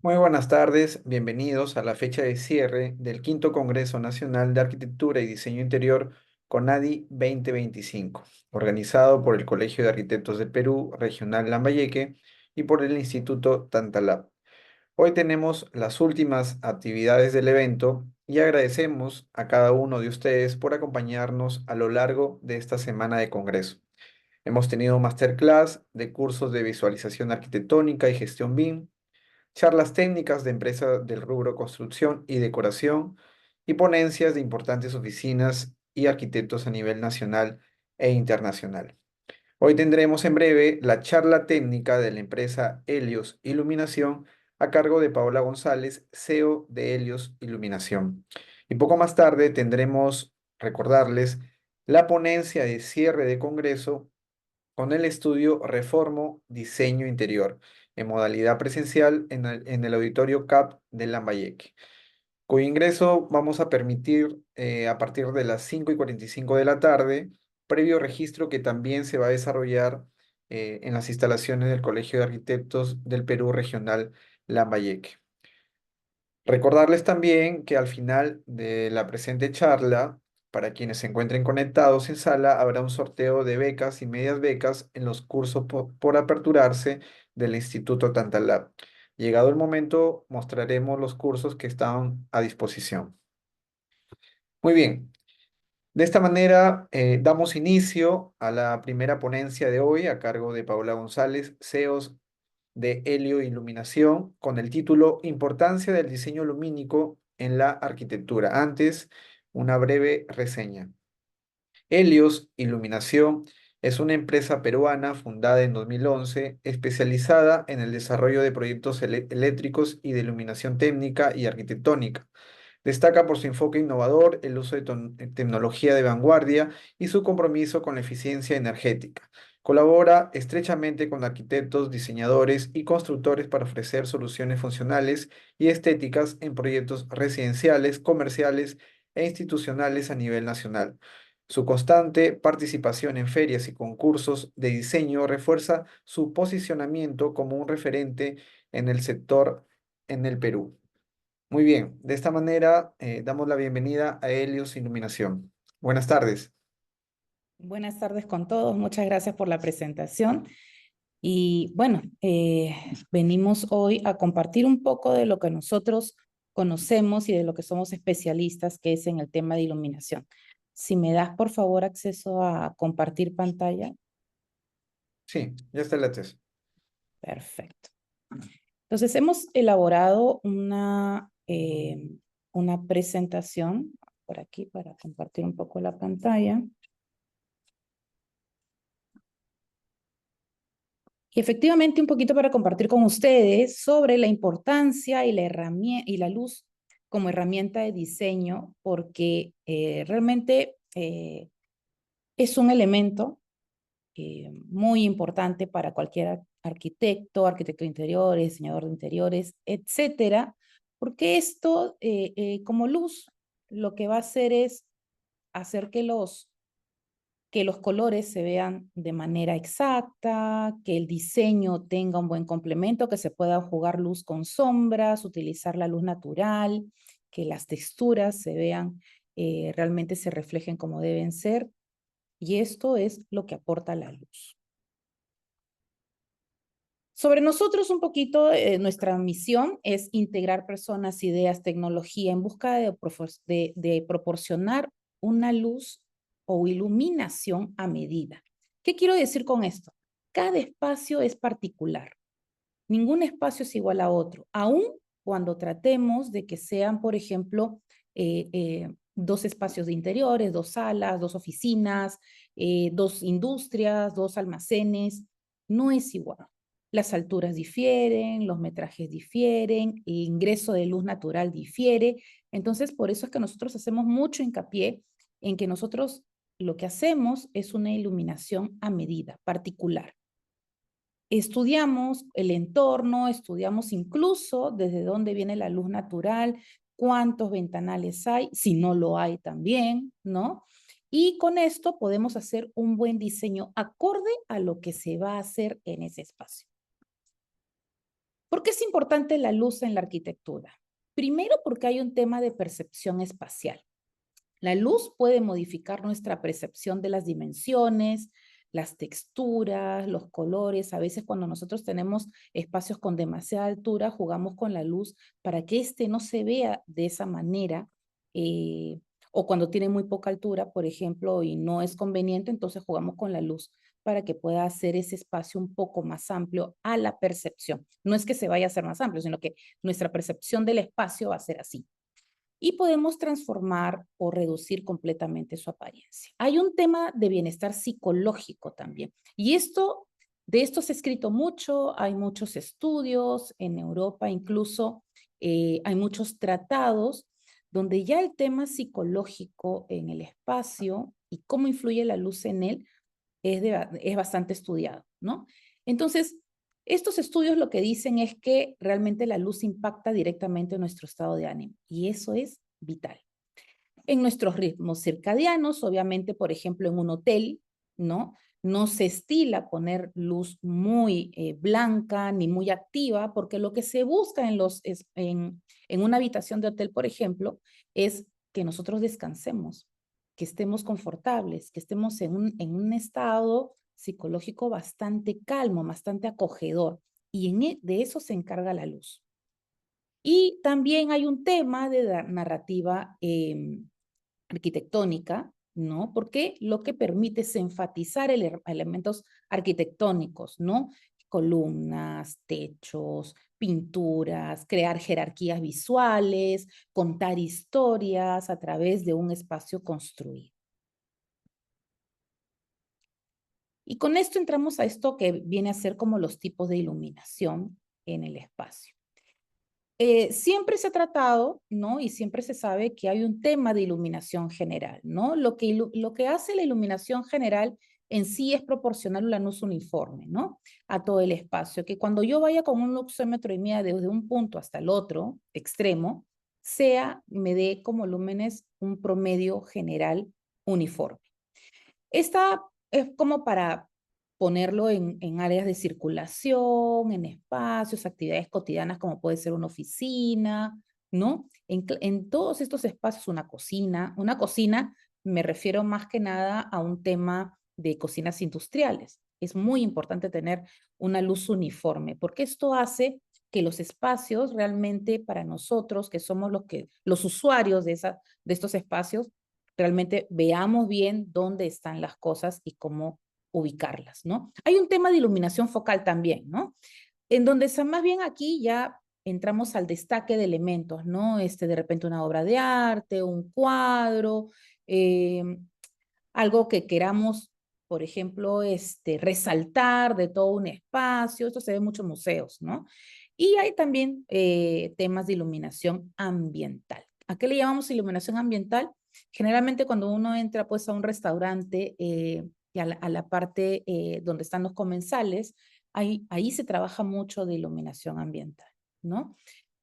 Muy buenas tardes, bienvenidos a la fecha de cierre del Quinto Congreso Nacional de Arquitectura y Diseño Interior CONADI 2025, organizado por el Colegio de Arquitectos de Perú Regional Lambayeque y por el Instituto Tantalab. Hoy tenemos las últimas actividades del evento y agradecemos a cada uno de ustedes por acompañarnos a lo largo de esta semana de congreso. Hemos tenido masterclass de cursos de visualización arquitectónica y gestión BIM, charlas técnicas de empresas del rubro construcción y decoración y ponencias de importantes oficinas y arquitectos a nivel nacional e internacional. Hoy tendremos en breve la charla técnica de la empresa Helios Iluminación a cargo de Paola González, CEO de Helios Iluminación. Y poco más tarde tendremos, recordarles, la ponencia de cierre de congreso con el estudio Reformo Diseño Interior en modalidad presencial en el auditorio CAP de Lambayeque, cuyo ingreso vamos a permitir a partir de las 5:45 de la tarde, previo registro que también se va a desarrollar en las instalaciones del Colegio de Arquitectos del Perú Regional Lambayeque. Recordarles también que al final de la presente charla, para quienes se encuentren conectados en sala, habrá un sorteo de becas y medias becas en los cursos por aperturarse del Instituto Tantalab. Llegado el momento, mostraremos los cursos que están a disposición. Muy bien, de esta manera damos inicio a la primera ponencia de hoy a cargo de Paola González, CEOs de Helio Iluminación, con el título Importancia del diseño lumínico en la arquitectura. Antes, una breve reseña. Helios Iluminación es una empresa peruana fundada en 2011, especializada en el desarrollo de proyectos eléctricos y de iluminación técnica y arquitectónica. Destaca por su enfoque innovador, el uso de tecnología de vanguardia y su compromiso con la eficiencia energética. Colabora estrechamente con arquitectos, diseñadores y constructores para ofrecer soluciones funcionales y estéticas en proyectos residenciales, comerciales e institucionales a nivel nacional. Su constante participación en ferias y concursos de diseño refuerza su posicionamiento como un referente en el sector en el Perú. Muy bien, de esta manera damos la bienvenida a Helios Iluminación. Buenas tardes. Buenas tardes con todos, muchas gracias por la presentación. Y bueno, venimos hoy a compartir un poco de lo que nosotros conocemos y de lo que somos especialistas, que es en el tema de iluminación. Si me das, por favor, acceso a compartir pantalla. Sí, ya está la tesis. Perfecto. Entonces, hemos elaborado una presentación por aquí para compartir un poco la pantalla. Y efectivamente, un poquito para compartir con ustedes sobre la importancia y la luz como herramienta de diseño, porque realmente es un elemento muy importante para cualquier arquitecto, arquitecto de interiores, diseñador de interiores, etcétera, porque esto, como luz, lo que va a hacer es hacer que los colores se vean de manera exacta, que el diseño tenga un buen complemento, que se pueda jugar luz con sombras, utilizar la luz natural, que las texturas se vean, realmente se reflejen como deben ser. Y esto es lo que aporta la luz. Sobre nosotros un poquito, nuestra misión es integrar personas, ideas, tecnología en busca de proporcionar una luz o iluminación a medida. ¿Qué quiero decir con esto? Cada espacio es particular. Ningún espacio es igual a otro, aun cuando tratemos de que sean, por ejemplo, dos espacios de interiores, dos salas, dos oficinas, dos industrias, dos almacenes. No es igual. Las alturas difieren, los metrajes difieren, el ingreso de luz natural difiere. Entonces, por eso es que nosotros hacemos mucho hincapié en que nosotros lo que hacemos es una iluminación a medida, particular. Estudiamos el entorno, estudiamos incluso desde dónde viene la luz natural, cuántos ventanales hay, si no lo hay también, ¿no? Y con esto podemos hacer un buen diseño acorde a lo que se va a hacer en ese espacio. ¿Por qué es importante la luz en la arquitectura? Primero, porque hay un tema de percepción espacial. La luz puede modificar nuestra percepción de las dimensiones, las texturas, los colores. A veces cuando nosotros tenemos espacios con demasiada altura, jugamos con la luz para que éste no se vea de esa manera. eh, o cuando tiene muy poca altura, por ejemplo, y no es conveniente, entonces jugamos con la luz para que pueda hacer ese espacio un poco más amplio a la percepción. No es que se vaya a hacer más amplio, sino que nuestra percepción del espacio va a ser así y podemos transformar o reducir completamente su apariencia. Hay un tema de bienestar psicológico también. Y de esto se ha escrito mucho, hay muchos estudios en Europa, incluso hay muchos tratados donde ya el tema psicológico en el espacio y cómo influye la luz en él es bastante estudiado, ¿no? Entonces, estos estudios lo que dicen es que realmente la luz impacta directamente en nuestro estado de ánimo y eso es vital. En nuestros ritmos circadianos, obviamente, por ejemplo, en un hotel, ¿no? No se estila poner luz muy blanca ni muy activa, porque lo que se busca en una habitación de hotel, por ejemplo, es que nosotros descansemos, que estemos confortables, que estemos en un estado psicológico bastante calmo, bastante acogedor. Y de eso se encarga la luz. Y también hay un tema de narrativa arquitectónica, ¿no? Porque lo que permite es enfatizar elementos arquitectónicos, ¿no? Columnas, techos, pinturas, crear jerarquías visuales, contar historias a través de un espacio construido. Y con esto entramos a esto que viene a ser como los tipos de iluminación en el espacio. Siempre se ha tratado, ¿no? Y siempre se sabe que hay un tema de iluminación general, ¿no? Lo que hace la iluminación general en sí es proporcionar una luz uniforme, ¿no? A todo el espacio, que cuando yo vaya con un luxómetro y mida desde un punto hasta el otro extremo, me dé como lúmenes un promedio general uniforme. Esta es como para ponerlo en áreas de circulación, en espacios, actividades cotidianas como puede ser una oficina, ¿no? En todos estos espacios, una cocina me refiero más que nada a un tema de cocinas industriales. Es muy importante tener una luz uniforme porque esto hace que los espacios realmente para nosotros, que somos los usuarios de estos espacios, realmente veamos bien dónde están las cosas y cómo ubicarlas, ¿no? Hay un tema de iluminación focal también, ¿no? En donde más bien aquí ya entramos al destaque de elementos, ¿no? De repente una obra de arte, un cuadro, eh, algo que queramos, por ejemplo, resaltar de todo un espacio. Esto se ve en muchos museos, ¿no? Y hay también temas de iluminación ambiental. ¿A qué le llamamos iluminación ambiental? Generalmente cuando uno entra pues a un restaurante y a la parte donde están los comensales, ahí se trabaja mucho de iluminación ambiental, ¿no?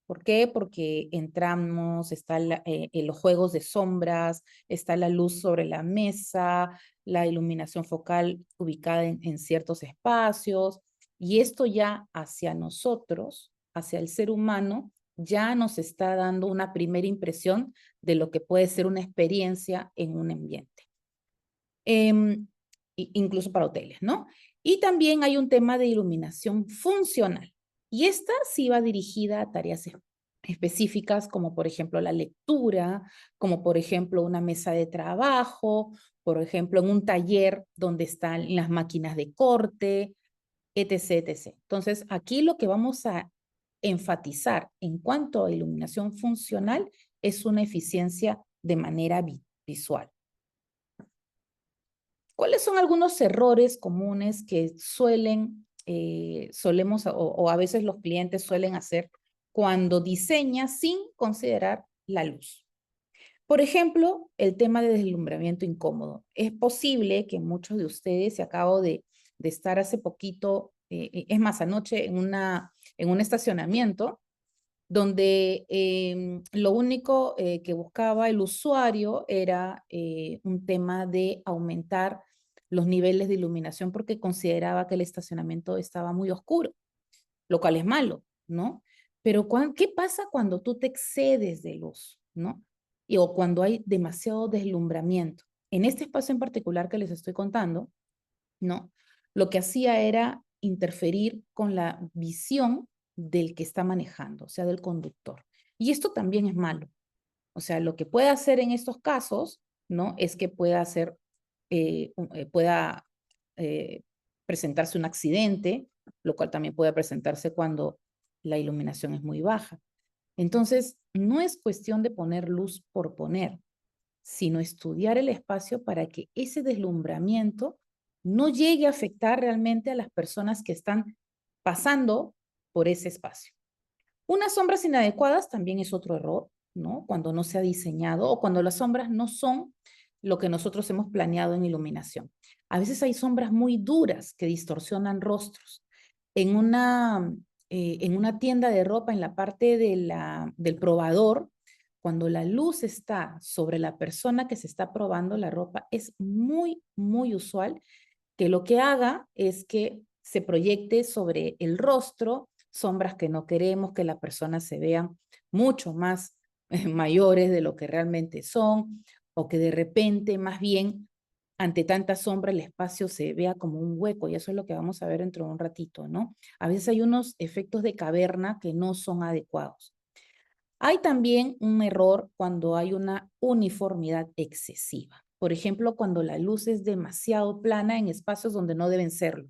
¿Por qué? Porque entramos, están los juegos de sombras, está la luz sobre la mesa, la iluminación focal ubicada en ciertos espacios, y esto ya hacia nosotros, hacia el ser humano, ya nos está dando una primera impresión de lo que puede ser una experiencia en un ambiente, Em, incluso para hoteles, ¿no? Y también hay un tema de iluminación funcional. Y esta sí va dirigida a tareas específicas, como por ejemplo la lectura, como por ejemplo una mesa de trabajo, por ejemplo en un taller donde están las máquinas de corte, etc., etc. Entonces, aquí lo que vamos a enfatizar en cuanto a iluminación funcional es una eficiencia de manera visual. ¿Cuáles son algunos errores comunes que solemos o a veces los clientes suelen hacer cuando diseña sin considerar la luz? Por ejemplo, el tema de deslumbramiento incómodo. Es posible que muchos de ustedes, se acabo de estar hace poquito, es más, anoche en un estacionamiento, donde lo único que buscaba el usuario era un tema de aumentar los niveles de iluminación porque consideraba que el estacionamiento estaba muy oscuro, lo cual es malo, ¿no? Pero ¿qué pasa cuando tú te excedes de luz, ¿no? O cuando hay demasiado deslumbramiento. En este espacio en particular que les estoy contando, ¿no? Lo que hacía era interferir con la visión del que está manejando, o sea, del conductor. Y esto también es malo. O sea, lo que puede hacer en estos casos, ¿no? Es que pueda hacer, pueda eh, presentarse un accidente, lo cual también puede presentarse cuando la iluminación es muy baja. Entonces, no es cuestión de poner luz por poner, sino estudiar el espacio para que ese deslumbramiento no llegue a afectar realmente a las personas que están pasando por ese espacio. Unas sombras inadecuadas también es otro error, ¿no? Cuando no se ha diseñado o cuando las sombras no son lo que nosotros hemos planeado en iluminación. A veces hay sombras muy duras que distorsionan rostros. En una tienda de ropa, en la parte del probador, cuando la luz está sobre la persona que se está probando la ropa, es muy, muy usual que lo que haga es que se proyecte sobre el rostro sombras que no queremos, que la persona se vean mucho más mayores de lo que realmente son, o que de repente más bien ante tanta sombra el espacio se vea como un hueco, y eso es lo que vamos a ver dentro de un ratito, ¿no? A veces hay unos efectos de caverna que no son adecuados. Hay también un error cuando hay una uniformidad excesiva. Por ejemplo, cuando la luz es demasiado plana en espacios donde no deben serlo.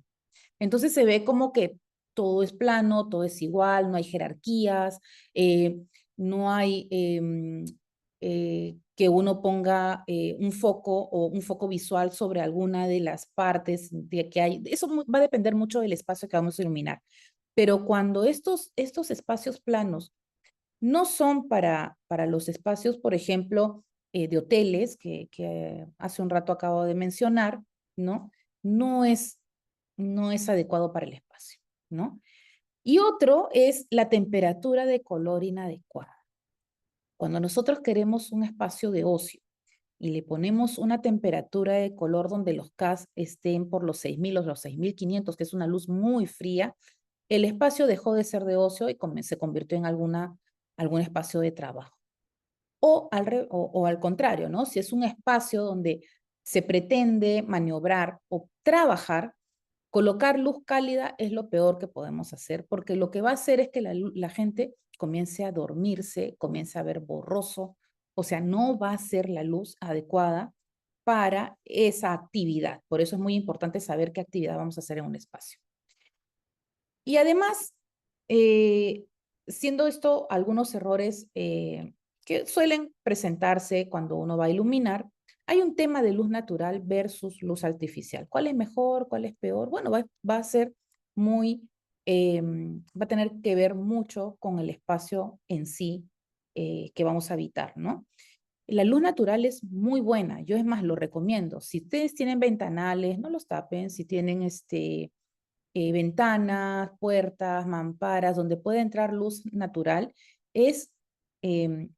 Entonces se ve como que todo es plano, todo es igual, no hay jerarquías, eh, no hay que uno ponga un foco visual sobre alguna de las partes de que hay. Eso va a depender mucho del espacio que vamos a iluminar. Pero cuando estos espacios planos no son para los espacios, por ejemplo, de hoteles, que hace un rato acabo de mencionar, ¿no? No es, no es adecuado para el espacio, ¿no? Y otro es la temperatura de color inadecuada. Cuando nosotros queremos un espacio de ocio y le ponemos una temperatura de color donde los CAS estén por los 6000 o los 6500, que es una luz muy fría, el espacio dejó de ser de ocio y se convirtió en algún espacio de trabajo. O al contrario, ¿no? Si es un espacio donde se pretende maniobrar o trabajar, colocar luz cálida es lo peor que podemos hacer, porque lo que va a hacer es que la gente comience a dormirse, comience a ver borroso, o sea, no va a ser la luz adecuada para esa actividad. Por eso es muy importante saber qué actividad vamos a hacer en un espacio. Y además, eh, siendo esto algunos errores que suelen presentarse cuando uno va a iluminar, hay un tema de luz natural versus luz artificial. ¿Cuál es mejor? ¿Cuál es peor? Bueno, va a ser muy, va a tener que ver mucho con el espacio en sí que vamos a habitar, ¿no? La luz natural es muy buena, yo es más, lo recomiendo. Si ustedes tienen ventanales, no los tapen, si tienen ventanas, puertas, mamparas, donde puede entrar luz natural, es, eh,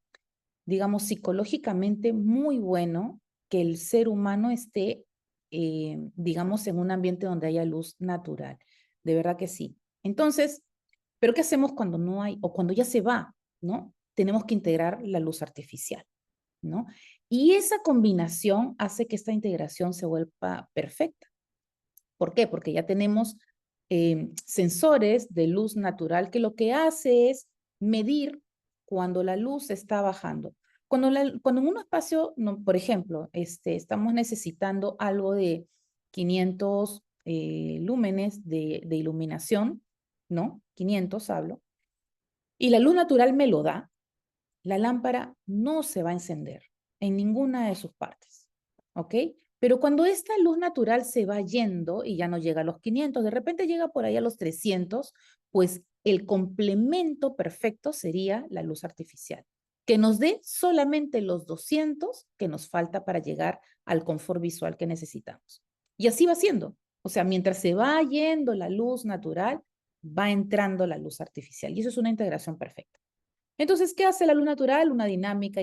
digamos, psicológicamente muy bueno que el ser humano esté, digamos, en un ambiente donde haya luz natural. De verdad que sí. Entonces, ¿pero qué hacemos cuando no hay o cuando ya se va, ¿no? Tenemos que integrar la luz artificial, ¿no? Y esa combinación hace que esta integración se vuelva perfecta. ¿Por qué? Porque ya tenemos sensores de luz natural que lo que hace es medir cuando la luz está bajando. Cuando en un espacio, no, por ejemplo, estamos necesitando algo de 500 lúmenes de iluminación, ¿no? 500 hablo, y la luz natural me lo da, la lámpara no se va a encender en ninguna de sus partes, ¿ok? Pero cuando esta luz natural se va yendo y ya no llega a los 500, de repente llega por ahí a los 300, pues el complemento perfecto sería la luz artificial, que nos dé solamente los 200 que nos falta para llegar al confort visual que necesitamos. Y así va siendo. O sea, mientras se va yendo la luz natural, va entrando la luz artificial. Y eso es una integración perfecta. Entonces, ¿qué hace la luz natural? Una dinámica,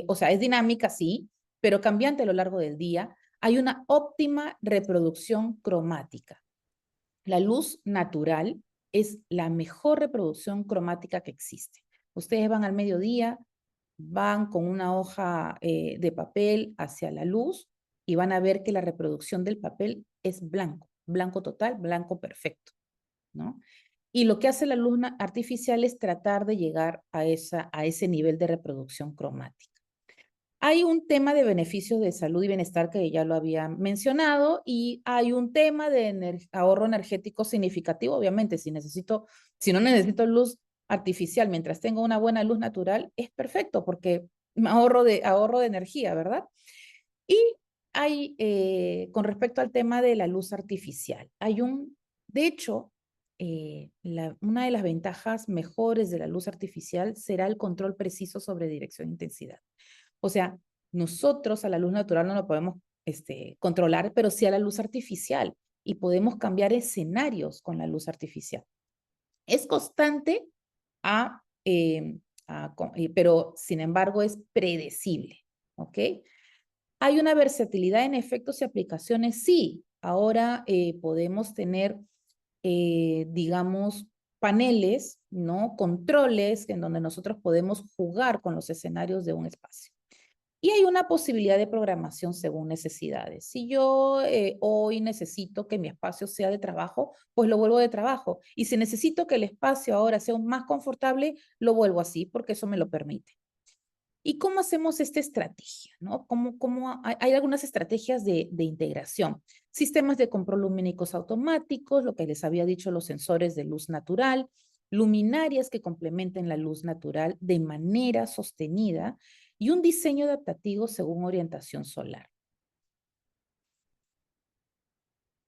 o sea, es dinámica, sí, pero cambiante a lo largo del día. Hay una óptima reproducción cromática. La luz natural es la mejor reproducción cromática que existe. Ustedes van al mediodía, van con una hoja de papel hacia la luz y van a ver que la reproducción del papel es blanco, blanco total, blanco perfecto, ¿no? Y lo que hace la luz artificial es tratar de llegar a ese nivel de reproducción cromática. Hay un tema de beneficios de salud y bienestar que ya lo había mencionado y hay un tema de ahorro energético significativo. Obviamente, si no necesito luz artificial mientras tengo una buena luz natural, es perfecto porque ahorro de energía, ¿verdad? Y hay, con respecto al tema de la luz artificial, de hecho, una de las ventajas mejores de la luz artificial será el control preciso sobre dirección e intensidad. O sea, nosotros a la luz natural no lo podemos controlar, pero sí a la luz artificial y podemos cambiar escenarios con la luz artificial. Es constante, pero sin embargo es predecible, ¿ok? Hay una versatilidad en efectos y aplicaciones, sí. Ahora podemos tener, digamos, paneles, ¿no? Controles en donde nosotros podemos jugar con los escenarios de un espacio. Y hay una posibilidad de programación según necesidades. Si yo hoy necesito que mi espacio sea de trabajo, pues lo vuelvo de trabajo. Y si necesito que el espacio ahora sea más confortable, lo vuelvo así, porque eso me lo permite. ¿Y cómo hacemos esta estrategia? ¿No? Hay algunas estrategias de integración. Sistemas de control lumínicos automáticos, lo que les había dicho, los sensores de luz natural, luminarias que complementen la luz natural de manera sostenida y un diseño adaptativo según orientación solar.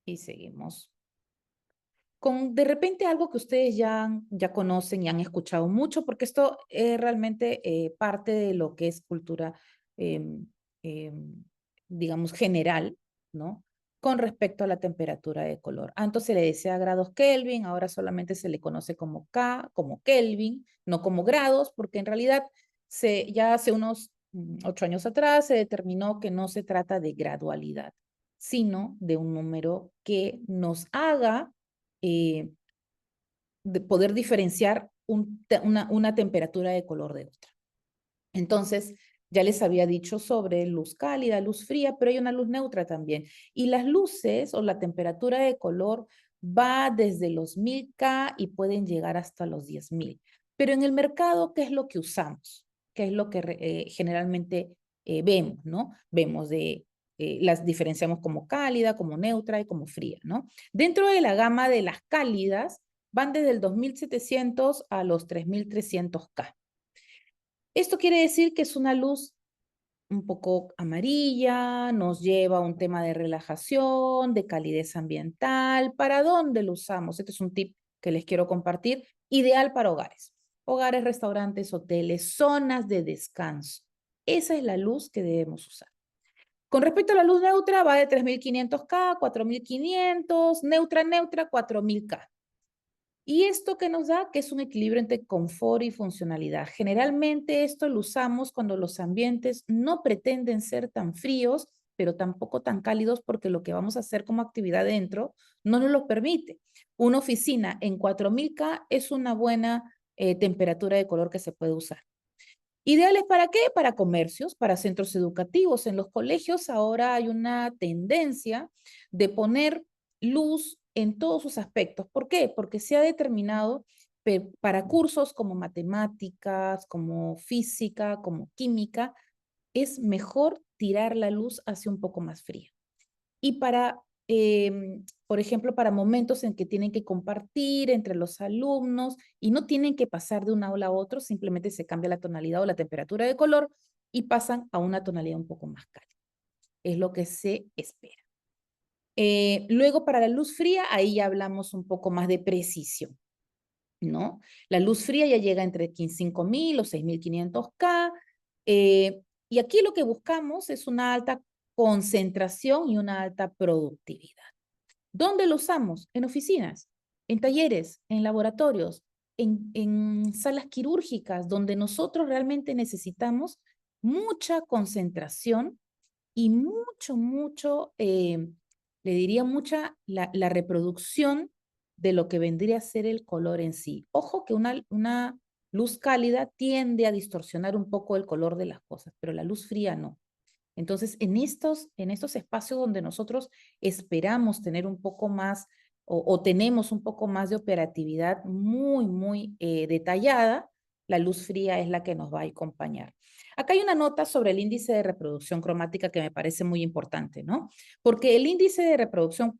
Y seguimos con de repente algo que ustedes ya conocen y han escuchado mucho, porque esto es realmente parte de lo que es cultura, eh, eh, digamos, general, ¿no? Con respecto a la temperatura de color. Antes se le decía grados Kelvin, ahora solamente se le conoce como K, como Kelvin, no como grados, porque en realidad ya hace unos 8 años atrás se determinó que no se trata de gradualidad, sino de un número que nos haga eh, de poder diferenciar una temperatura de color de otra. Entonces, ya les había dicho sobre luz cálida, luz fría, pero hay una luz neutra también. Y las luces o la temperatura de color va desde los 1000K y pueden llegar hasta los 10.000. Pero en el mercado, ¿qué es lo que usamos? ¿Qué es lo que generalmente vemos, ¿no? Las diferenciamos como cálida, como neutra y como fría, ¿no? Dentro de la gama de las cálidas, van desde el 2700 a los 3300K. Esto quiere decir que es una luz un poco amarilla, nos lleva a un tema de relajación, de calidez ambiental. ¿Para dónde lo usamos? Este es un tip que les quiero compartir, ideal para hogares. Hogares, restaurantes, hoteles, zonas de descanso. Esa es la luz que debemos usar. Con respecto a la luz neutra, va de 3500K, 4500, neutra, neutra, 4000K. ¿Y esto que nos da? Que es un equilibrio entre confort y funcionalidad. Generalmente esto lo usamos cuando los ambientes no pretenden ser tan fríos, pero tampoco tan cálidos, porque lo que vamos a hacer como actividad dentro no nos lo permite. Una oficina en 4000K es una buena temperatura de color que se puede usar. ¿Ideales para qué? Para comercios, para centros educativos. En los colegios ahora hay una tendencia de poner luz en todos sus aspectos. ¿Por qué? Porque se ha determinado para cursos como matemáticas, como física, como química, es mejor tirar la luz hacia un poco más fría. Y por ejemplo, para momentos en que tienen que compartir entre los alumnos y no tienen que pasar de una aula a otra, simplemente se cambia la tonalidad o la temperatura de color y pasan a una tonalidad un poco más cálida. Es lo que se espera. Luego, para la luz fría, ahí ya hablamos un poco más de precisión, ¿no? La luz fría ya llega entre 5000 o 6500K. Y aquí lo que buscamos es una alta concentración y una alta productividad. ¿Dónde lo usamos? En oficinas, en talleres, en laboratorios, en salas quirúrgicas, donde nosotros realmente necesitamos mucha concentración y le diría mucha la reproducción de lo que vendría a ser el color en sí. Ojo que una luz cálida tiende a distorsionar un poco el color de las cosas, pero la luz fría no. Entonces, en estos espacios donde nosotros esperamos tener un poco más o tenemos un poco más de operatividad muy detallada, la luz fría es la que nos va a acompañar. Acá hay una nota sobre el índice de reproducción cromática que me parece muy importante, ¿no? Porque el índice de reproducción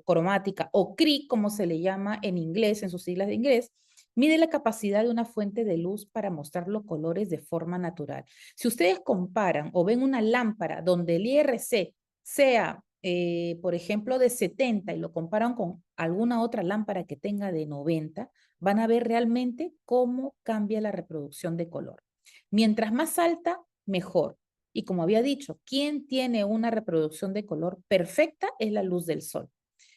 cromática o CRI, como se le llama en inglés, en sus siglas de inglés, mide la capacidad de una fuente de luz para mostrar los colores de forma natural. Si ustedes comparan o ven una lámpara donde el IRC sea, por ejemplo, de 70 y lo comparan con alguna otra lámpara que tenga de 90, van a ver realmente cómo cambia la reproducción de color. Mientras más alta, mejor. Y como había dicho, quien tiene una reproducción de color perfecta es la luz del sol.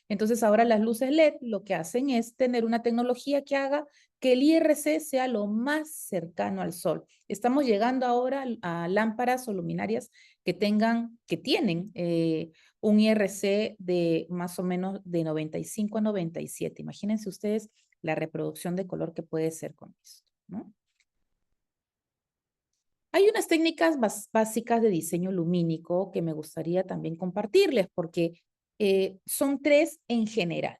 Entonces ahora las luces LED lo que hacen es tener una tecnología que haga que el IRC sea lo más cercano al sol. Estamos llegando ahora a lámparas o luminarias que tienen un IRC de más o menos de 95 a 97. Imagínense ustedes la reproducción de color que puede ser con esto, ¿no? Hay unas técnicas básicas de diseño lumínico que me gustaría también compartirles porque son tres en general.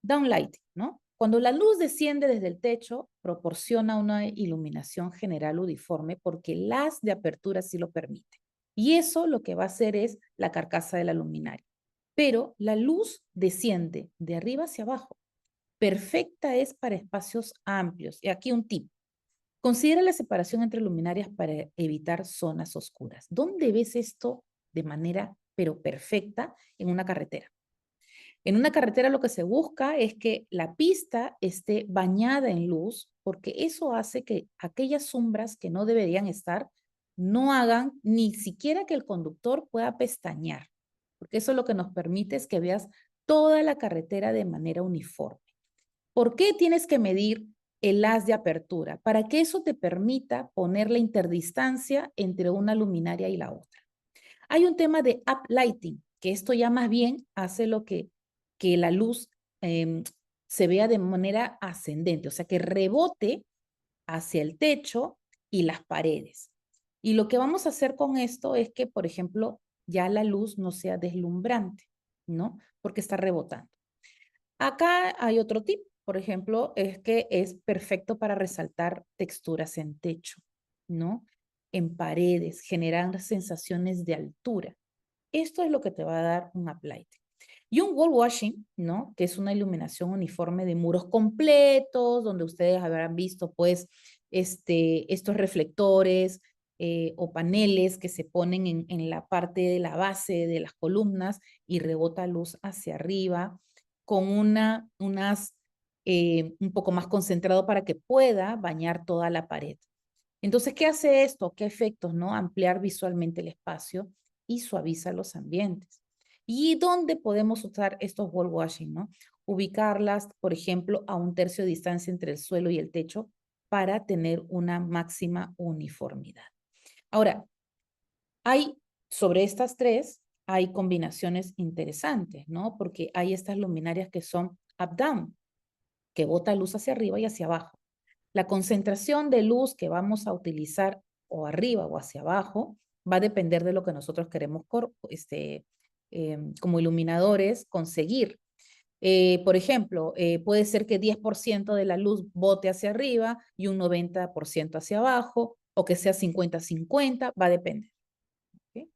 Downlighting, ¿no? Cuando la luz desciende desde el techo, proporciona una iluminación general uniforme porque el haz de apertura sí lo permite. Y eso lo que va a hacer es la carcasa de la luminaria. Pero la luz desciende de arriba hacia abajo. Perfecta es para espacios amplios. Y aquí un tip. Considera la separación entre luminarias para evitar zonas oscuras. ¿Dónde ves esto de manera, pero perfecta, en una carretera? En una carretera lo que se busca es que la pista esté bañada en luz, porque eso hace que aquellas sombras que no deberían estar no hagan ni siquiera que el conductor pueda pestañear, porque eso lo que nos permite es que veas toda la carretera de manera uniforme. ¿Por qué tienes que medir el haz de apertura? Para que eso te permita poner la interdistancia entre una luminaria y la otra. Hay un tema de uplighting, que esto ya más bien hace que la luz se vea de manera ascendente, o sea, que rebote hacia el techo y las paredes. Y lo que vamos a hacer con esto es que, por ejemplo, ya la luz no sea deslumbrante, ¿no? Porque está rebotando. Acá hay otro tip, por ejemplo, es que es perfecto para resaltar texturas en techo, ¿no? En paredes, generar sensaciones de altura. Esto es lo que te va a dar un uplight. Y un wall washing, ¿no? Que es una iluminación uniforme de muros completos, donde ustedes habrán visto, pues, estos reflectores o paneles que se ponen en la parte de la base de las columnas y rebota luz hacia arriba, con un poco más concentrado para que pueda bañar toda la pared. Entonces, ¿qué hace esto? ¿Qué efectos, no? Ampliar visualmente el espacio y suaviza los ambientes. ¿Y dónde podemos usar estos wall washing, no? Ubicarlas, por ejemplo, a 1/3 de distancia entre el suelo y el techo para tener una máxima uniformidad. Ahora, hay sobre estas tres, hay combinaciones interesantes, ¿no? Porque hay estas luminarias que son up-down, que bota luz hacia arriba y hacia abajo. La concentración de luz que vamos a utilizar o arriba o hacia abajo va a depender de lo que nosotros queremos como iluminadores conseguir. Por ejemplo, puede ser que 10% de la luz bote hacia arriba y un 90% hacia abajo, o que sea 50-50, va a depender. ¿Okay?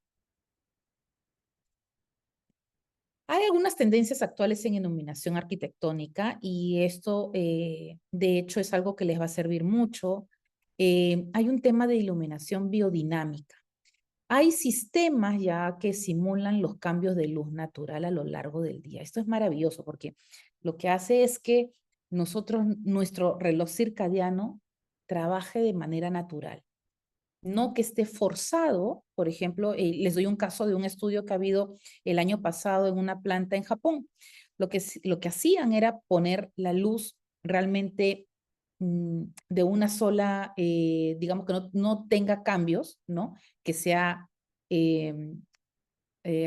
Hay algunas tendencias actuales en iluminación arquitectónica y esto, de hecho, es algo que les va a servir mucho. Hay un tema de iluminación biodinámica. Hay sistemas ya que simulan los cambios de luz natural a lo largo del día. Esto es maravilloso porque lo que hace es que nuestro reloj circadiano trabaje de manera natural, no que esté forzado. Por ejemplo, les doy un caso de un estudio que ha habido el año pasado en una planta en Japón. Lo que hacían era poner la luz realmente de una sola, digamos que no tenga cambios, ¿no? Que sea eh,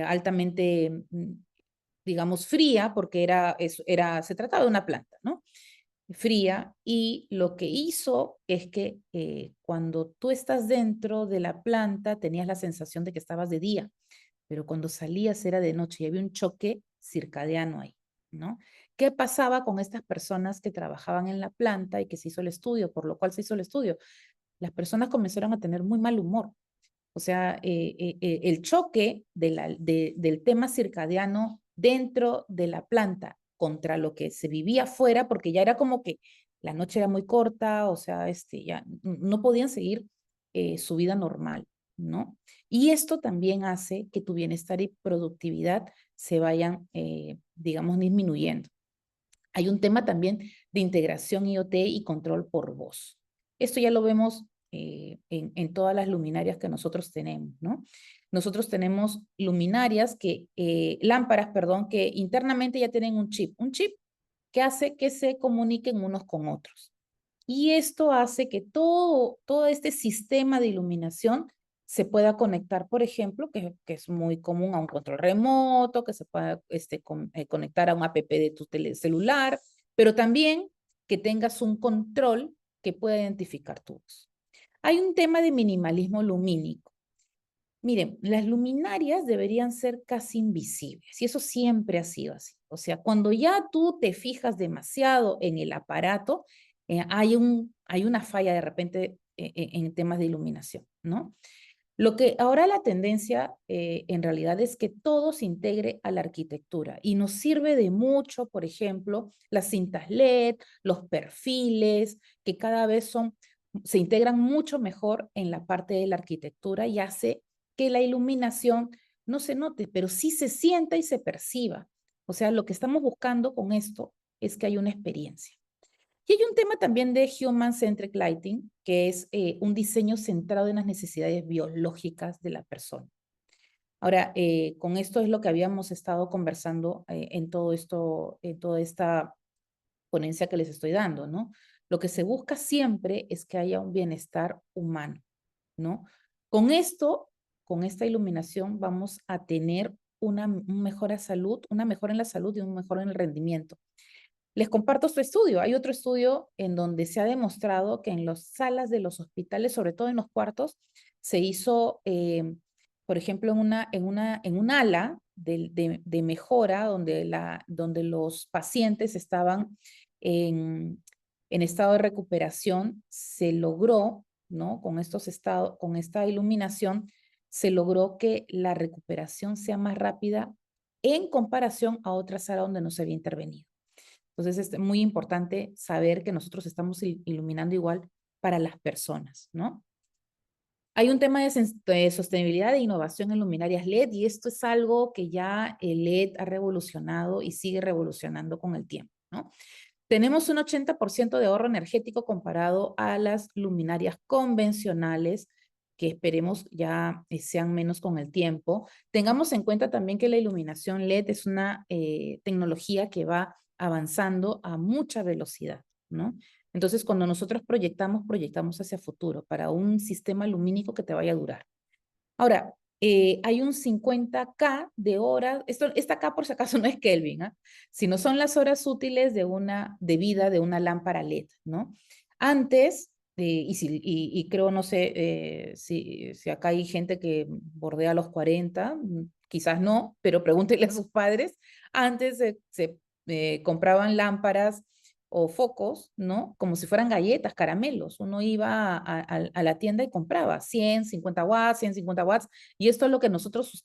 altamente digamos, fría, porque se trataba de una planta, ¿no? Fría, y lo que hizo es que cuando tú estás dentro de la planta tenías la sensación de que estabas de día, pero cuando salías era de noche y había un choque circadiano ahí, ¿no? ¿Qué pasaba con estas personas que trabajaban en la planta y que se hizo el estudio, por lo cual se hizo el estudio? Las personas comenzaron a tener muy mal humor. O sea, el choque del tema circadiano dentro de la planta contra lo que se vivía afuera, porque ya era como que la noche era muy corta, o sea, ya no podían seguir su vida normal, ¿no? Y esto también hace que tu bienestar y productividad se vayan, digamos, disminuyendo. Hay un tema también de integración IoT y control por voz. Esto ya lo vemos en todas las luminarias que nosotros tenemos, ¿no? Nosotros tenemos lámparas, perdón, que internamente ya tienen un chip que hace que se comuniquen unos con otros. Y esto hace que todo este sistema de iluminación se pueda conectar, por ejemplo, que es muy común a un control remoto, que se pueda conectar a un app de tu celular, pero también que tengas un control que pueda identificar tu voz. Hay un tema de minimalismo lumínico. Miren, las luminarias deberían ser casi invisibles y eso siempre ha sido así. O sea, cuando ya tú te fijas demasiado en el aparato, hay una falla de repente en temas de iluminación, ¿no? Lo que ahora la tendencia en realidad es que todo se integre a la arquitectura y nos sirve de mucho, por ejemplo, las cintas LED, los perfiles, que cada vez se integran mucho mejor en la parte de la arquitectura y hace que la iluminación no se note, pero sí se sienta y se perciba. O sea, lo que estamos buscando con esto es que haya una experiencia. Y hay un tema también de Human Centric Lighting, que es un diseño centrado en las necesidades biológicas de la persona. Ahora, con esto es lo que habíamos estado conversando en toda esta ponencia que les estoy dando, ¿no? Lo que se busca siempre es que haya un bienestar humano, ¿no? Con esto, con esta iluminación, vamos a tener una mejora salud, una mejora en la salud y un mejor en el rendimiento. Les comparto este estudio. Hay otro estudio en donde se ha demostrado que en las salas de los hospitales, sobre todo en los cuartos, se hizo, por ejemplo, en un ala de mejora donde los pacientes estaban en, en estado de recuperación, se logró, ¿no? Con esta iluminación, se logró que la recuperación sea más rápida en comparación a otra sala donde no se había intervenido. Entonces es muy importante saber que nosotros estamos iluminando igual para las personas, ¿no? Hay un tema de sostenibilidad e innovación en luminarias LED y esto es algo que ya el LED ha revolucionado y sigue revolucionando con el tiempo, ¿no? Tenemos un 80% de ahorro energético comparado a las luminarias convencionales, que esperemos ya sean menos con el tiempo. Tengamos en cuenta también que la iluminación LED es una tecnología que va avanzando a mucha velocidad, ¿no? Entonces, cuando nosotros proyectamos hacia futuro para un sistema lumínico que te vaya a durar. Ahora, hay un 50K de horas, esta K por si acaso no es Kelvin, ¿ah? Sino son las horas útiles de vida de una lámpara LED, ¿no? Antes, y creo, no sé si acá hay gente que bordea los 40, quizás no, pero pregúntenle a sus padres, antes se compraban lámparas o focos, ¿no? Como si fueran galletas, caramelos. Uno iba a la tienda y compraba 150 watts, 150 watts, y esto es lo que nosotros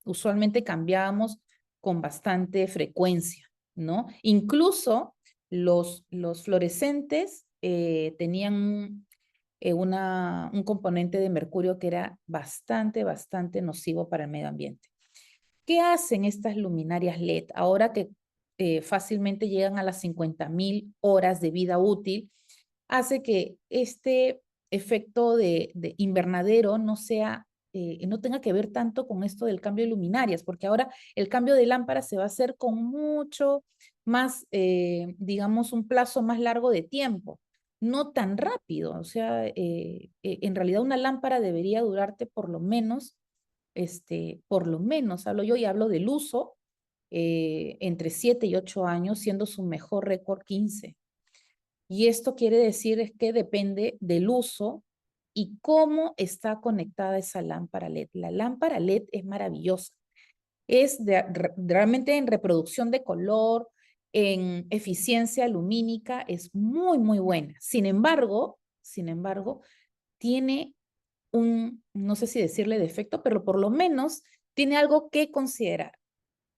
usualmente cambiábamos con bastante frecuencia, ¿no? Incluso los fluorescentes tenían un componente de mercurio que era bastante nocivo para el medio ambiente. ¿Qué hacen estas luminarias LED ahora que fácilmente llegan a las 50.000 horas de vida útil? Hace que este efecto de invernadero no tenga que ver tanto con esto del cambio de luminarias, porque ahora el cambio de lámpara se va a hacer con mucho más, digamos, un plazo más largo de tiempo, no tan rápido. O sea, en realidad una lámpara debería durarte por lo menos, hablo yo y hablo del uso, entre 7 y 8 años, siendo su mejor récord 15. Y esto quiere decir es que depende del uso y cómo está conectada esa lámpara LED. La lámpara LED es maravillosa. Es realmente en reproducción de color, en eficiencia lumínica, es muy, muy buena. Sin embargo, tiene no sé si decirle defecto, pero por lo menos tiene algo que considerar,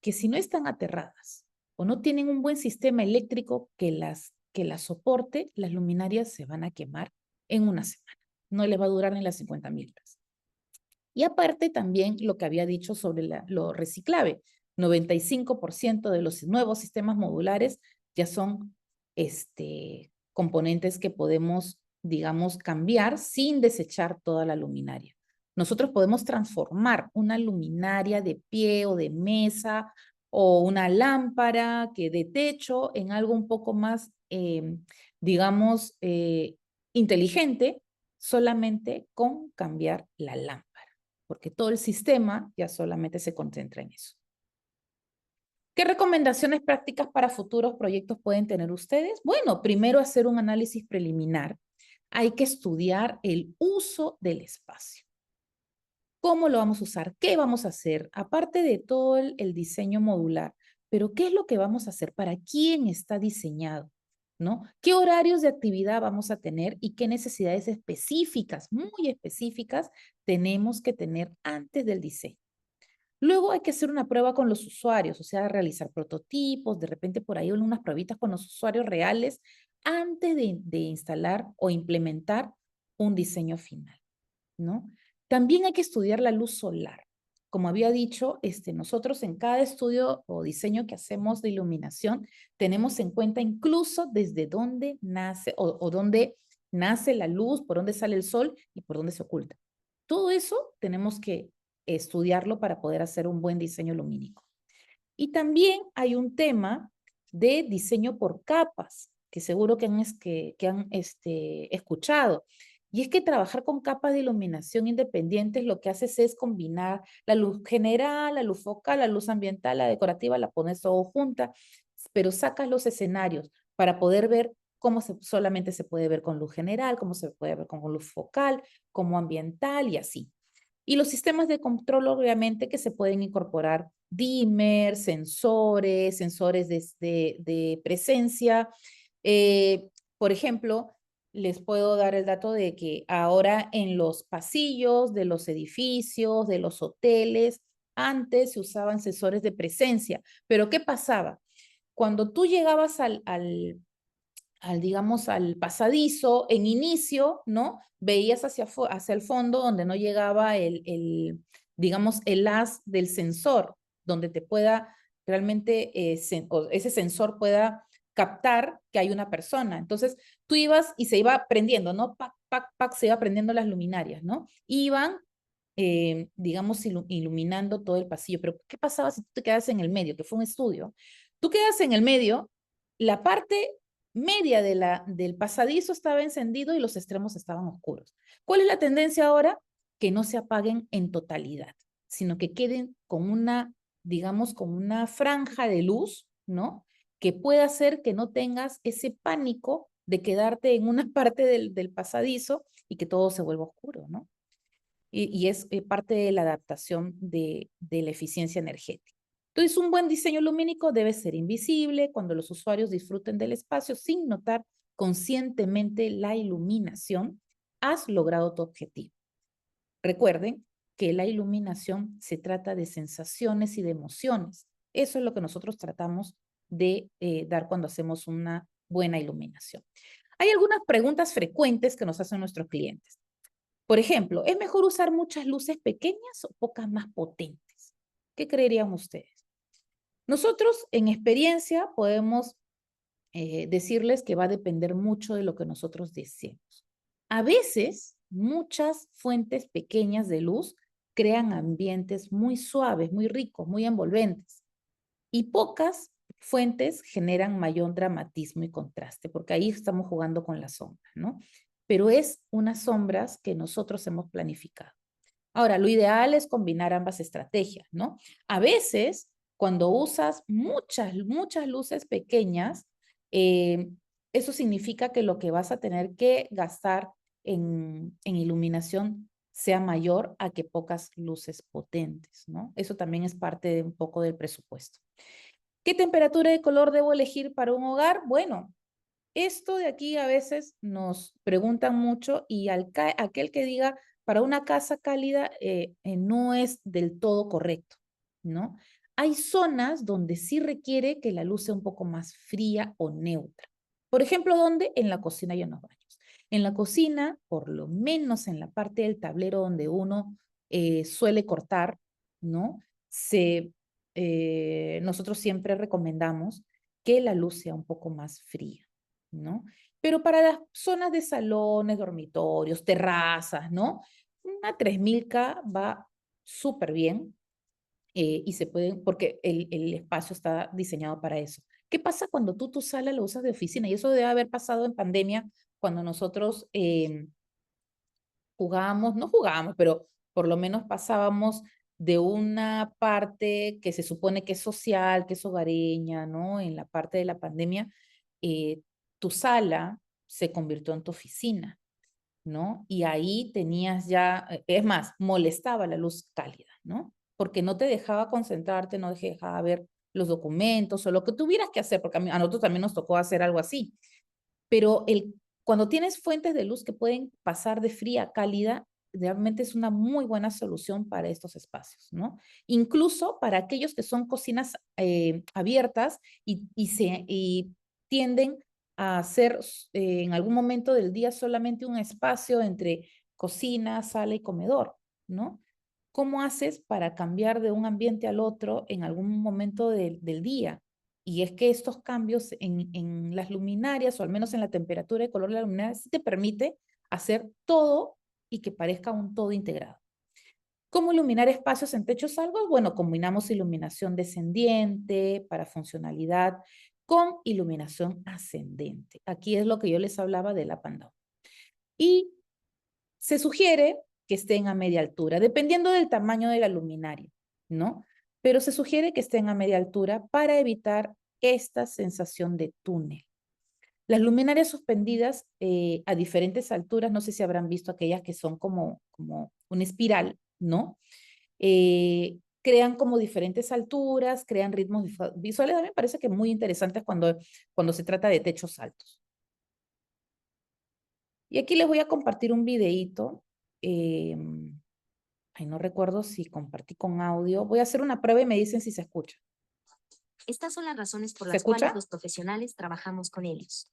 que si no están aterradas o no tienen un buen sistema eléctrico que las soporte, las luminarias se van a quemar en una semana. No les va a durar ni las 50.000 horas. Y aparte también lo que había dicho sobre lo reciclable, 95% de los nuevos sistemas modulares ya son componentes que podemos, digamos, cambiar sin desechar toda la luminaria. Nosotros podemos transformar una luminaria de pie o de mesa o una lámpara que de techo en algo un poco más, digamos, inteligente, solamente con cambiar la lámpara, porque todo el sistema ya solamente se concentra en eso. ¿Qué recomendaciones prácticas para futuros proyectos pueden tener ustedes? Bueno, primero hacer un análisis preliminar. Hay que estudiar el uso del espacio. ¿Cómo lo vamos a usar? ¿Qué vamos a hacer? Aparte de todo el diseño modular, pero ¿qué es lo que vamos a hacer? ¿Para quién está diseñado? ¿No? ¿Qué horarios de actividad vamos a tener y qué necesidades específicas, muy específicas, tenemos que tener antes del diseño? Luego hay que hacer una prueba con los usuarios, o sea, realizar prototipos, de repente por ahí unas pruebitas con los usuarios reales antes de instalar o implementar un diseño final, ¿no? También hay que estudiar la luz solar. Como había dicho, nosotros en cada estudio o diseño que hacemos de iluminación, tenemos en cuenta incluso desde dónde nace o dónde nace la luz, por dónde sale el sol y por dónde se oculta. Todo eso tenemos que estudiarlo para poder hacer un buen diseño lumínico. Y también hay un tema de diseño por capas, que seguro que han escuchado. Y es que trabajar con capas de iluminación independientes lo que haces es combinar la luz general, la luz focal, la luz ambiental, la decorativa, la pones todo junta, pero sacas los escenarios para poder ver cómo solamente se puede ver con luz general, cómo se puede ver con luz focal, como ambiental y así. Y los sistemas de control, obviamente, que se pueden incorporar dimmer, sensores de presencia. Eh, por ejemplo, les puedo dar el dato de que ahora en los pasillos de los edificios, de los hoteles, antes se usaban sensores de presencia. Pero ¿qué pasaba? Cuando tú llegabas digamos, al pasadizo en inicio, ¿no? Veías hacia el fondo donde no llegaba digamos, el haz del sensor, donde te pueda realmente, ese sensor pueda captar que hay una persona. Entonces, tú ibas y se iba prendiendo, ¿no? Pac, pac, pac, se iba prendiendo las luminarias, ¿no? Iban, digamos, iluminando todo el pasillo. Pero, ¿qué pasaba si tú te quedas en el medio? Que fue un estudio. Tú quedas en el medio, la parte media del pasadizo estaba encendido y los extremos estaban oscuros. ¿Cuál es la tendencia ahora? Que no se apaguen en totalidad, sino que queden con una, digamos, con una franja de luz, ¿no? Que pueda hacer que no tengas ese pánico de quedarte en una parte del pasadizo y que todo se vuelva oscuro, ¿no? Y es parte de la adaptación de la eficiencia energética. Entonces, un buen diseño lumínico debe ser invisible cuando los usuarios disfruten del espacio sin notar conscientemente la iluminación. Has logrado tu objetivo. Recuerden que la iluminación se trata de sensaciones y de emociones. Eso es lo que nosotros tratamos de dar cuando hacemos una buena iluminación. Hay algunas preguntas frecuentes que nos hacen nuestros clientes. Por ejemplo, ¿es mejor usar muchas luces pequeñas o pocas más potentes? ¿Qué creerían ustedes? Nosotros, en experiencia, podemos decirles que va a depender mucho de lo que nosotros deseemos. A veces, muchas fuentes pequeñas de luz crean ambientes muy suaves, muy ricos, muy envolventes. Y pocas fuentes generan mayor dramatismo y contraste, porque ahí estamos jugando con las sombras, ¿no? Pero es unas sombras que nosotros hemos planificado. Ahora, lo ideal es combinar ambas estrategias, ¿no? A veces, Cuando usas muchas luces pequeñas, eh, eso significa que lo que vas a tener que gastar en iluminación sea mayor a que pocas luces potentes, ¿no? Eso también es parte de un poco del presupuesto. ¿Qué temperatura de color debo elegir para un hogar? Bueno, esto de aquí a veces nos preguntan mucho y aquel que diga para una casa cálida no es del todo correcto, ¿no? Hay zonas donde sí requiere que la luz sea un poco más fría o neutra. Por ejemplo, ¿dónde? En la cocina y en los baños. En la cocina, por lo menos en la parte del tablero donde uno suele cortar, ¿no? Nosotros siempre recomendamos que la luz sea un poco más fría, ¿no? Pero para las zonas de salones, dormitorios, terrazas, ¿no? Una 3000K va súper bien y se pueden, porque el espacio está diseñado para eso. ¿Qué pasa cuando tú tu sala lo usas de oficina? Y eso debe haber pasado en pandemia cuando nosotros jugábamos, no jugábamos, pero por lo menos pasábamos de una parte que se supone que es social, que es hogareña, ¿no? En la parte de la pandemia, eh, tu sala se convirtió en tu oficina, ¿no? Y ahí tenías ya, es más, molestaba la luz cálida, ¿no? Porque no te dejaba concentrarte, no te dejaba ver los documentos o lo que tuvieras que hacer, porque a nosotros también nos tocó hacer algo así. Pero cuando tienes fuentes de luz que pueden pasar de fría a cálida, realmente es una muy buena solución para estos espacios, ¿no? Incluso para aquellos que son cocinas abiertas y tienden a ser en algún momento del día solamente un espacio entre cocina, sala y comedor, ¿no? ¿Cómo haces para cambiar de un ambiente al otro en algún momento del día? Y es que estos cambios en las luminarias, o al menos en la temperatura y color de la luminaria, sí te permite hacer todo y que parezca un todo integrado. ¿Cómo iluminar espacios en techos altos? Bueno, combinamos iluminación descendiente para funcionalidad con iluminación ascendente. Aquí es lo que yo les hablaba de la pandemia. Y se sugiere que estén a media altura, dependiendo del tamaño de la luminaria, ¿no? Pero se sugiere que estén a media altura para evitar esta sensación de túnel. Las luminarias suspendidas a diferentes alturas, no sé si habrán visto aquellas que son como una espiral, ¿no? Crean como diferentes alturas, crean ritmos visuales. A mí me parece que muy interesantes cuando se trata de techos altos. Y aquí les voy a compartir un videíto. Ay, no recuerdo si compartí con audio. Voy a hacer una prueba y me dicen si se escucha. Estas son las razones por ¿Se las cuales escucha? los profesionales trabajamos con ellos.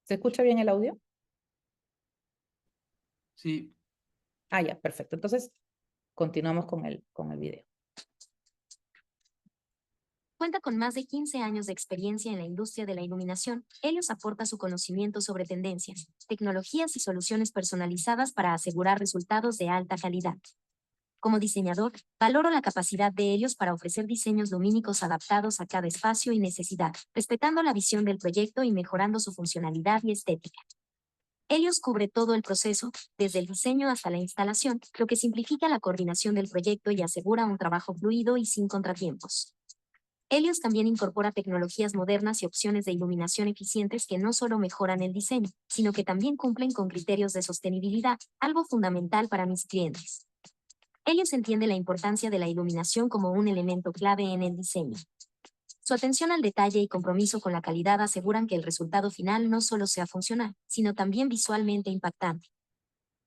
¿Se escucha bien el audio? Sí. Ah, ya, perfecto. Entonces, continuamos con el video. Cuenta con más de 15 años de experiencia en la industria de la iluminación. Helios aporta su conocimiento sobre tendencias, tecnologías y soluciones personalizadas para asegurar resultados de alta calidad. Como diseñador, valoro la capacidad de Helios para ofrecer diseños lumínicos adaptados a cada espacio y necesidad, respetando la visión del proyecto y mejorando su funcionalidad y estética. Helios cubre todo el proceso, desde el diseño hasta la instalación, lo que simplifica la coordinación del proyecto y asegura un trabajo fluido y sin contratiempos. Helios también incorpora tecnologías modernas y opciones de iluminación eficientes que no solo mejoran el diseño, sino que también cumplen con criterios de sostenibilidad, algo fundamental para mis clientes. Helios entiende la importancia de la iluminación como un elemento clave en el diseño. Su atención al detalle y compromiso con la calidad aseguran que el resultado final no solo sea funcional, sino también visualmente impactante.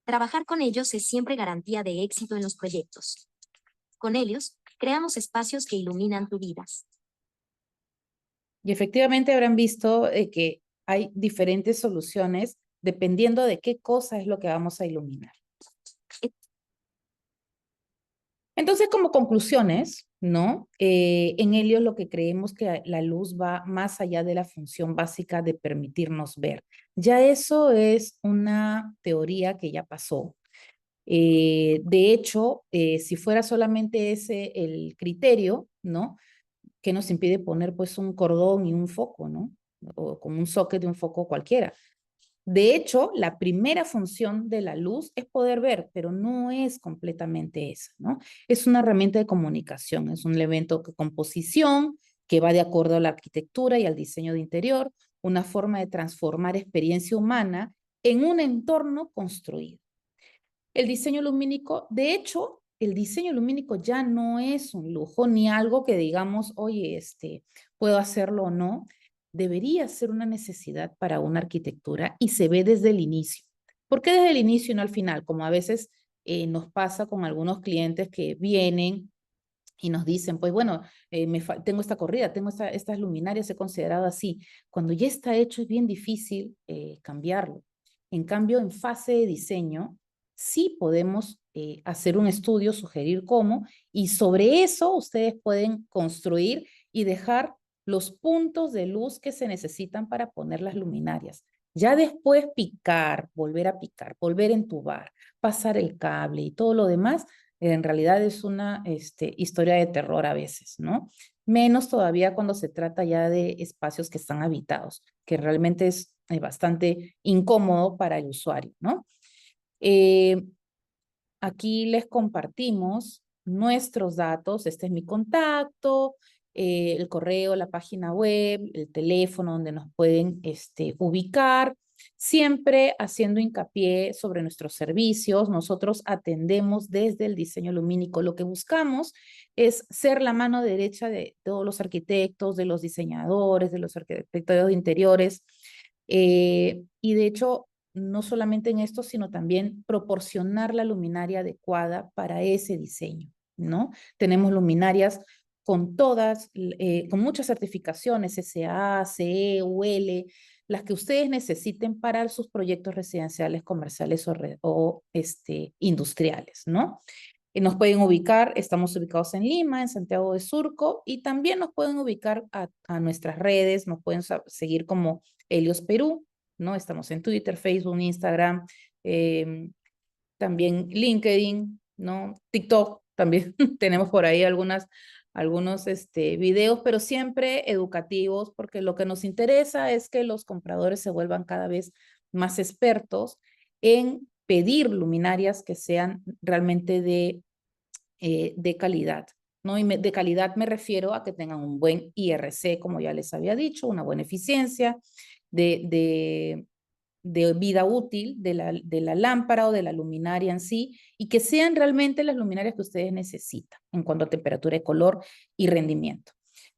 Trabajar con ellos es siempre garantía de éxito en los proyectos. Con Helios, creamos espacios que iluminan tu vida. Y efectivamente habrán visto que hay diferentes soluciones dependiendo de qué cosa es lo que vamos a iluminar. Entonces, como conclusiones, ¿no? En Helios lo que creemos que la luz va más allá de la función básica de permitirnos ver. Ya eso es una teoría que ya pasó. De hecho, si fuera solamente ese el criterio, ¿no? Que nos impide poner pues un cordón y un foco, ¿no? O como un socket de un foco cualquiera. De hecho, la primera función de la luz es poder ver, pero no es completamente esa, ¿no? Es una herramienta de comunicación, es un elemento de composición que va de acuerdo a la arquitectura y al diseño de interior, una forma de transformar experiencia humana en un entorno construido. El diseño lumínico, de hecho, el diseño lumínico ya no es un lujo ni algo que digamos, oye, puedo hacerlo o no. Debería ser una necesidad para una arquitectura y se ve desde el inicio. ¿Por qué desde el inicio y no al final? Como a veces nos pasa con algunos clientes que vienen y nos dicen, pues bueno, tengo esta corrida, tengo estas luminarias, he considerado así. Cuando ya está hecho es bien difícil cambiarlo. En cambio, en fase de diseño, sí podemos hacer un estudio, sugerir cómo, y sobre eso ustedes pueden construir y dejar los puntos de luz que se necesitan para poner las luminarias. Ya después picar, volver a entubar, pasar el cable y todo lo demás, en realidad es una historia de terror a veces, ¿no? Menos todavía cuando se trata ya de espacios que están habitados, que realmente es bastante incómodo para el usuario, ¿no? Eh, Aquí les compartimos nuestros datos. Este es mi contacto, el correo, la página web, el teléfono donde nos pueden ubicar. Siempre haciendo hincapié sobre nuestros servicios. Nosotros atendemos desde el diseño lumínico. Lo que buscamos es ser la mano derecha de todos los arquitectos, de los diseñadores, de los arquitectos de interiores. Y de hecho, no solamente en esto, sino también proporcionar la luminaria adecuada para ese diseño, ¿no? Tenemos luminarias con todas, con muchas certificaciones, SA, CE, UL, las que ustedes necesiten para sus proyectos residenciales, comerciales o industriales, ¿no? Nos pueden ubicar, estamos ubicados en Lima, en Santiago de Surco, y también nos pueden ubicar a nuestras redes, nos pueden seguir como Helios Perú, ¿no? Estamos en Twitter, Facebook, Instagram, también LinkedIn, ¿no? TikTok también tenemos por ahí algunos videos, pero siempre educativos, porque lo que nos interesa es que los compradores se vuelvan cada vez más expertos en pedir luminarias que sean realmente de calidad. ¿No? De calidad me refiero a que tengan un buen IRC, como ya les había dicho, una buena eficiencia, de, de, de vida útil de la lámpara o de la luminaria en sí, y que sean realmente las luminarias que ustedes necesitan en cuanto a temperatura de color y rendimiento.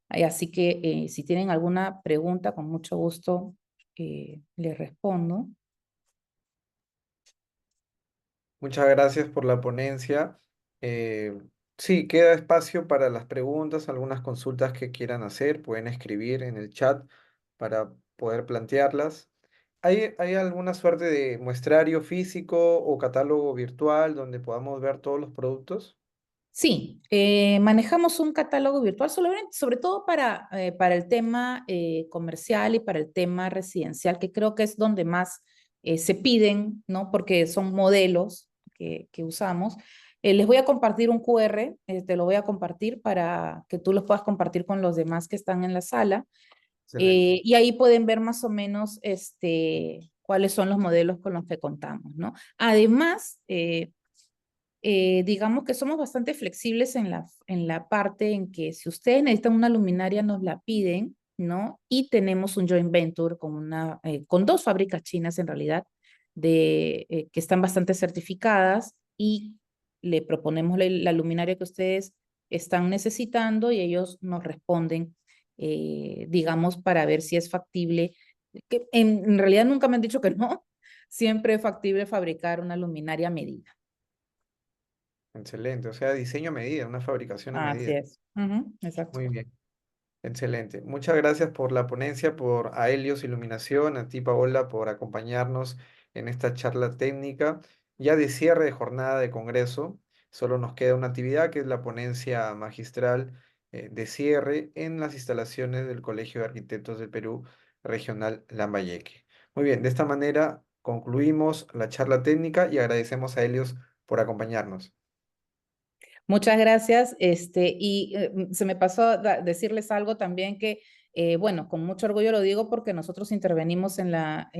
Así que si tienen alguna pregunta, con mucho gusto les respondo. Muchas gracias por la ponencia. Eh, sí, queda espacio para las preguntas, algunas consultas que quieran hacer, pueden escribir en el chat para poder plantearlas. ¿Hay alguna suerte de muestrario físico o catálogo virtual donde podamos ver todos los productos? Sí, manejamos un catálogo virtual sobre todo para el tema comercial y para el tema residencial, que creo que es donde más se piden, ¿no? Porque son modelos que usamos. Les voy a compartir un QR, te lo voy a compartir para que tú los puedas compartir con los demás que están en la sala. Excelente. Y ahí pueden ver más o menos cuáles son los modelos con los que contamos, ¿no? Además, digamos que somos bastante flexibles en la parte en que si ustedes necesitan una luminaria nos la piden, ¿no? Y tenemos un joint venture con dos fábricas chinas en realidad, que están bastante certificadas, y le proponemos la luminaria que ustedes están necesitando y ellos nos responden, digamos, para ver si es factible. Que en realidad nunca me han dicho que no, siempre es factible fabricar una luminaria a medida. Excelente, o sea, diseño a medida, una fabricación a Así medida. es. Ujú, exacto. Muy bien. Excelente. Muchas gracias por la ponencia, a Helios Iluminación, a ti, Paola, por acompañarnos en esta charla técnica. Ya de cierre de jornada de congreso, solo nos queda una actividad que es la ponencia magistral de cierre en las instalaciones del Colegio de Arquitectos del Perú Regional Lambayeque. Muy bien, de esta manera concluimos la charla técnica y agradecemos a Helios por acompañarnos. Muchas gracias. Se me pasó decirles algo también que Bueno, con mucho orgullo lo digo porque nosotros intervenimos en la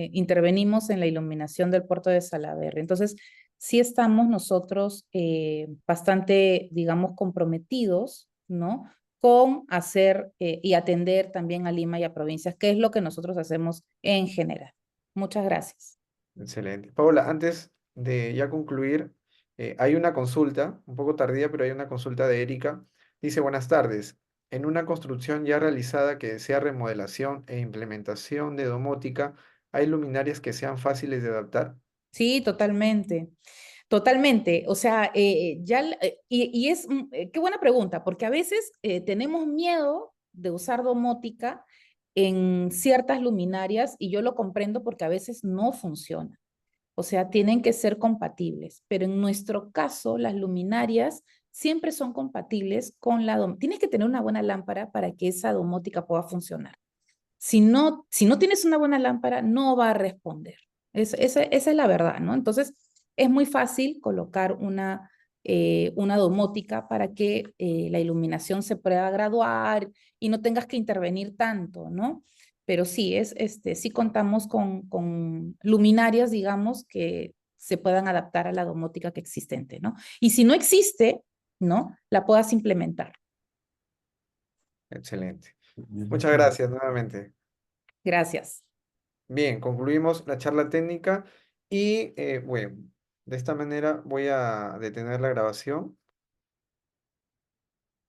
iluminación del puerto de Salaverry. Entonces, sí estamos nosotros bastante, digamos, comprometidos, ¿no? Con hacer y atender también a Lima y a provincias, que es lo que nosotros hacemos en general. Muchas gracias. Excelente. Paola, antes de ya concluir, hay una consulta, un poco tardía, pero hay una consulta de Erika. Dice, buenas tardes. En una construcción ya realizada que desea remodelación e implementación de domótica, ¿hay luminarias que sean fáciles de adaptar? Sí, totalmente. Totalmente, o sea, qué buena pregunta, porque a veces tenemos miedo de usar domótica en ciertas luminarias y yo lo comprendo porque a veces no funciona. O sea, tienen que ser compatibles, pero en nuestro caso las luminarias siempre son compatibles con tienes que tener una buena lámpara para que esa domótica pueda funcionar. Si no tienes una buena lámpara, no va a responder. Esa es la verdad, ¿no? Entonces, es muy fácil colocar una domótica para que la iluminación se pueda graduar y no tengas que intervenir tanto, ¿no? Pero sí, sí contamos con luminarias, digamos, que se puedan adaptar a la domótica que existente, ¿no? Y si no existe, ¿no? La puedas implementar. Excelente. Muchas gracias nuevamente. Gracias. Bien, concluimos la charla técnica y bueno, de esta manera voy a detener la grabación.